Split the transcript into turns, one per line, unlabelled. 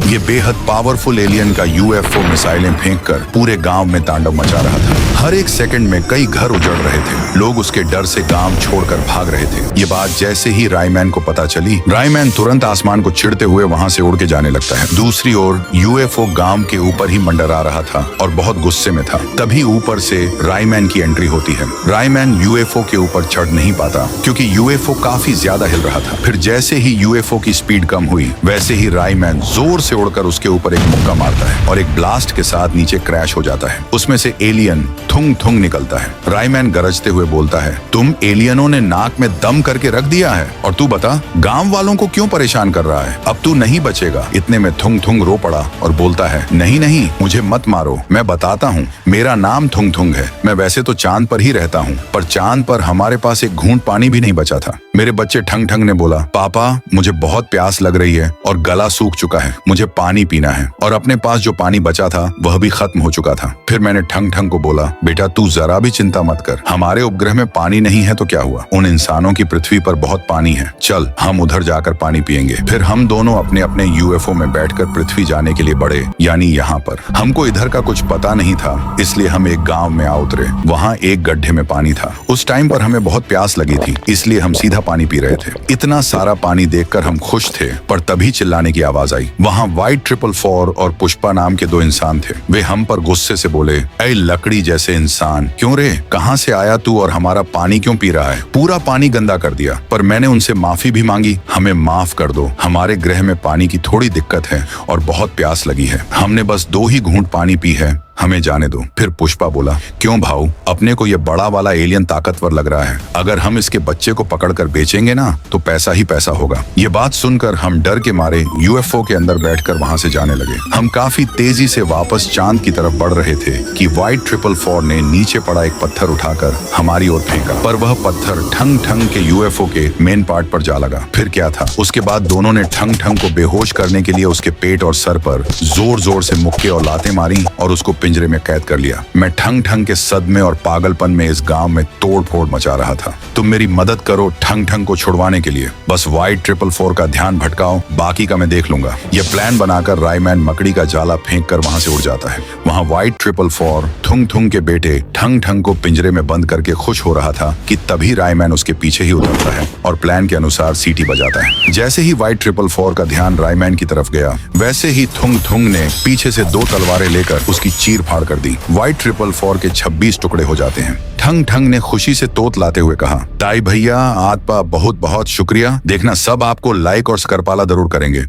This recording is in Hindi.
ये बेहद पावरफुल एलियन का यूएफओ मिसाइलें फेंककर पूरे गांव में तांडव मचा रहा था। हर एक सेकंड में कई घर उजड़ रहे थे। लोग उसके डर से गांव छोड़कर भाग रहे थे। ये बात जैसे ही रायमैन को पता चली, रायमैन तुरंत आसमान को चिढ़ते हुए वहां से उड़ के जाने लगता है। दूसरी ओर यूएफओ गांव के ऊपर ही मंडरा रहा था और बहुत गुस्से में था। तभी ऊपर से रायमैन की एंट्री होती है। रायमैन यूएफओ के ऊपर चढ़ नहीं पाता क्योंकि यूएफओ काफी ज्यादा हिल रहा था। फिर जैसे ही यूएफओ की स्पीड कम हुई, वैसे ही रायमैन जोर से उड़कर उसके ऊपर एक मुक्का मारता है और एक ब्लास्ट के साथ नीचे क्रैश हो जाता है। उसमें से एलियन थुंग थुंग निकलता है। रायमैन गरजते हुए बोलता है, तुम एलियनों ने नाक में दम करके रख दिया है, और तू बता गांव वालों को क्यों परेशान कर रहा है? अब तू नहीं बचेगा। इतने में थुंग थुंग रो पड़ा और बोलता है, नहीं नहीं, मुझे मत मारो, मैं बताता हूँ, मेरा नाम थुंग थुंग है। मैं वैसे तो चांद पर ही रहता हूँ, पर चांद पर हमारे पास एक घूंट पानी भी नहीं बचा था। मेरे बच्चे ठंग ठंग ने बोला, पापा मुझे बहुत प्यास लग रही है और गला सूख चुका है, मुझे पानी पीना है। और अपने पास जो पानी बचा था वह भी खत्म हो चुका था। फिर मैंने ठंग ठंग को बोला, बेटा तू जरा भी चिंता मत कर, हमारे उपग्रह में पानी नहीं है तो क्या हुआ, उन इंसानों की पृथ्वी पर बहुत पानी है, चल हम उधर जाकर पानी पियेंगे। फिर हम दोनों अपने अपने यूएफओ में बैठकर पृथ्वी जाने के लिए बढ़े, यानी यहाँ पर। हमको इधर का कुछ पता नहीं था, इसलिए हम एक गाँव में आ उतरे। वहाँ एक गड्ढे में पानी था। उस टाइम पर हमें बहुत प्यास लगी थी, इसलिए हम सीधा पानी पी रहे थे। इतना सारा पानी देखकर हम खुश थे, पर तभी चिल्लाने की आवाज आई। वहाँ वाइट 444 और पुष्पा नाम के दो इंसान थे। वे हम पर गुस्से से बोले, ऐ लकड़ी जैसे इंसान, क्यों रे, कहाँ से आया तू और हमारा पानी क्यों पी रहा है? पूरा पानी गंदा कर दिया। पर मैंने उनसे माफी भी मांगी, हमें माफ कर दो, हमारे ग्रह में पानी की थोड़ी दिक्कत है और बहुत प्यास लगी है, हमने बस 2 ही घूंट पानी पी है, हमें जाने दो। फिर पुष्पा बोला, क्यों भाऊ, अपने को ये बड़ा वाला एलियन ताकतवर लग रहा है, अगर हम इसके बच्चे को पकड़कर बेचेंगे ना तो पैसा ही पैसा होगा। ये बात सुनकर हम डर के मारे यूएफओ के अंदर बैठकर वहां से जाने लगे। हम काफी तेजी से वापस चांद की तरफ बढ़ रहे थे कि वाइट 444 ने नीचे पड़ा एक पत्थर उठाकर हमारी ओर फेंका, पर वह पत्थर ठंग ठंग के यूएफओ के मेन पार्ट पर जा लगा। फिर क्या था, उसके बाद दोनों ने ठंग ठंग को बेहोश करने के लिए उसके पेट और सर पर जोर जोर से मुक्के और लातें मारी और उसको पिंजरे में कैद कर लिया। मैं ठंग ठंग के सदमे और पागलपन में इस गांव में तोड़ फोड़ मचा रहा था। तुम मेरी मदद करो ठंग ठंग को छुड़वाने के लिए, बस वाइट 444 का ध्यान भटकाओ, बाकी का मैं देख लूंगा। यह प्लान बनाकर रायमैन मकड़ी का जाला फेंक कर वहां से उड़ जाता है। वहां वाइट 444 थुंग थुंग के बेटे ठंग ठंग को पिंजरे में बंद करके खुश हो रहा था कि तभी रायमैन उसके पीछे ही उतरता है और प्लान के अनुसार सीटी बजाता है। जैसे ही वाइट 444 का ध्यान रायमैन की तरफ गया, वैसे ही थुंग थुंग ने पीछे से 2 तलवारें लेकर उसकी चीर फाड़ कर दी। वाइट 444 के 26 टुकड़े हो जाते हैं। ठंग ठंग ने खुशी से तोत लाते हुए कहा, ताई भैया आपका बहुत बहुत शुक्रिया, देखना सब आपको लाइक और स्करपाला जरूर करेंगे।